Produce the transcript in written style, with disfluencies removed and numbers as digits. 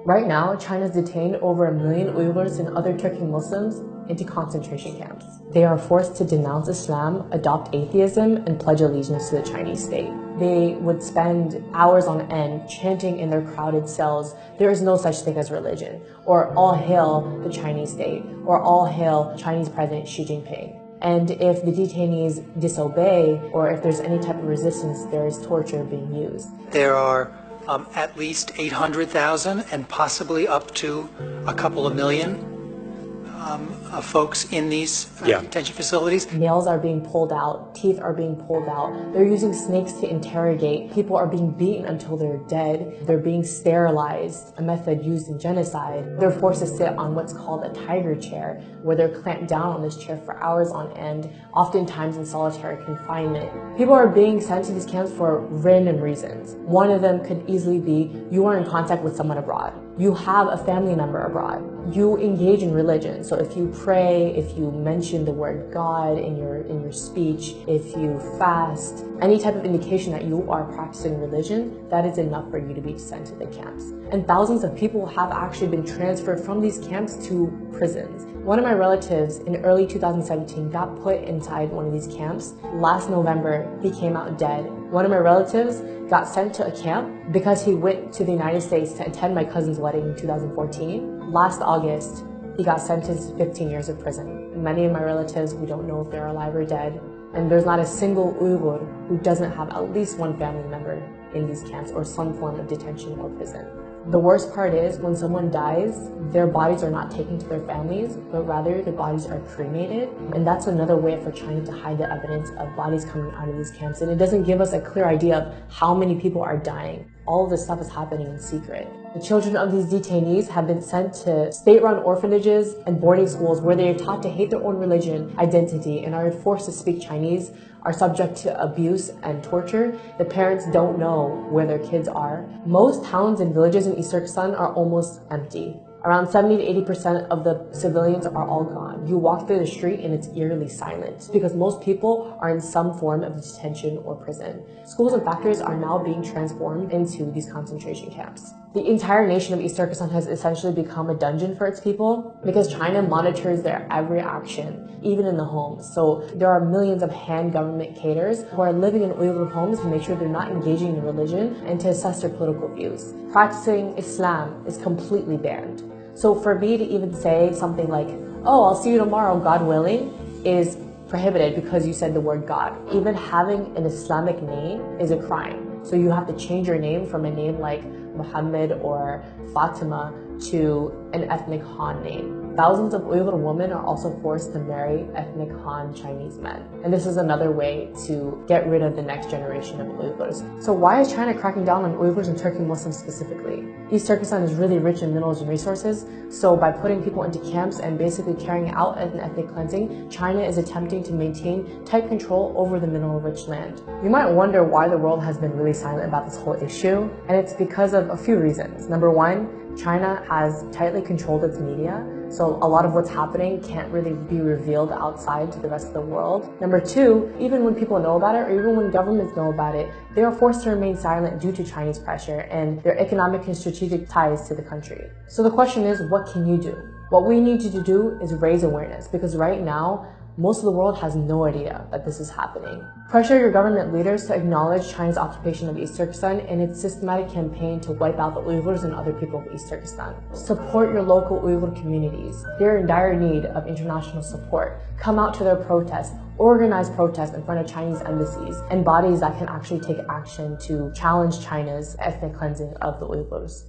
Right now, China's detained over 1 million Uyghurs and other Turkic Muslims into concentration camps. They are forced to denounce Islam, adopt atheism, and pledge allegiance to the Chinese state. They would spend hours on end chanting in their crowded cells, "There is no such thing as religion," or "All hail the Chinese state," or "All hail Chinese President Xi Jinping." And if the detainees disobey, or if there's any type of resistance, there is torture being used. There are at least 800,000 and possibly up to a couple of million folks in these detention facilities. Nails are being pulled out, teeth are being pulled out. They're using snakes to interrogate. People are being beaten until they're dead. They're being sterilized, a method used in genocide. They're forced to sit on what's called a tiger chair, where they're clamped down on this chair for hours on end, oftentimes in solitary confinement. People are being sent to these camps for random reasons. One of them could easily be you are in contact with someone abroad. You have a family member abroad. You engage in religion. So if you pray, if you mention the word God in your speech, if you fast, any type of indication that you are practicing religion, that is enough for you to be sent to the camps. And thousands of people have actually been transferred from these camps to prisons. One of my relatives in early 2017 got put inside one of these camps. Last November, he came out dead. One of my relatives got sent to a camp because he went to the United States to attend my cousin's wedding in 2014. Last August, he got sentenced to 15 years of prison. Many of my relatives, we don't know if they're alive or dead. And there's not a single Uyghur who doesn't have at least one family member in these camps or some form of detention or prison. The worst part is when someone dies, their bodies are not taken to their families, but rather their bodies are cremated. And that's another way for China to hide the evidence of bodies coming out of these camps. And it doesn't give us a clear idea of how many people are dying. All of this stuff is happening in secret. The children of these detainees have been sent to state-run orphanages and boarding schools where they are taught to hate their own religion, identity, and are forced to speak Chinese, are subject to abuse and torture. The parents don't know where their kids are. Most towns and villages in East Turkestan are almost empty. Around 70 to 80% of the civilians are all gone. You walk through the street and it's eerily silent because most people are in some form of detention or prison. Schools and factories are now being transformed into these concentration camps. The entire nation of East Turkestan has essentially become a dungeon for its people because China monitors their every action, even in the homes. So there are millions of Han government cadres who are living in Uyghur homes to make sure they're not engaging in religion and to assess their political views. Practicing Islam is completely banned. So for me to even say something like, "Oh, I'll see you tomorrow, God willing," is prohibited because you said the word God. Even having an Islamic name is a crime. So you have to change your name from a name like Muhammad or Fatima to an ethnic Han name. Thousands of Uyghur women are also forced to marry ethnic Han Chinese men. And this is another way to get rid of the next generation of Uyghurs. So why is China cracking down on Uyghurs and Turkic Muslims specifically? East Turkestan is really rich in minerals and resources, so by putting people into camps and basically carrying out an ethnic cleansing, China is attempting to maintain tight control over the mineral-rich land. You might wonder why the world has been really silent about this whole issue, and it's because of a few reasons. Number one, China has tightly controlled its media, so a lot of what's happening can't really be revealed outside to the rest of the world. Number two, even when people know about it, or even when governments know about it, they are forced to remain silent due to Chinese pressure and their economic and strategic ties to the country. So the question is, what can you do? What we need you to do is raise awareness, because right now, most of the world has no idea that this is happening. Pressure your government leaders to acknowledge China's occupation of East Turkestan and its systematic campaign to wipe out the Uyghurs and other people of East Turkestan. Support your local Uyghur communities. They're in dire need of international support. Come out to their protests. Organize protests in front of Chinese embassies and bodies that can actually take action to challenge China's ethnic cleansing of the Uyghurs.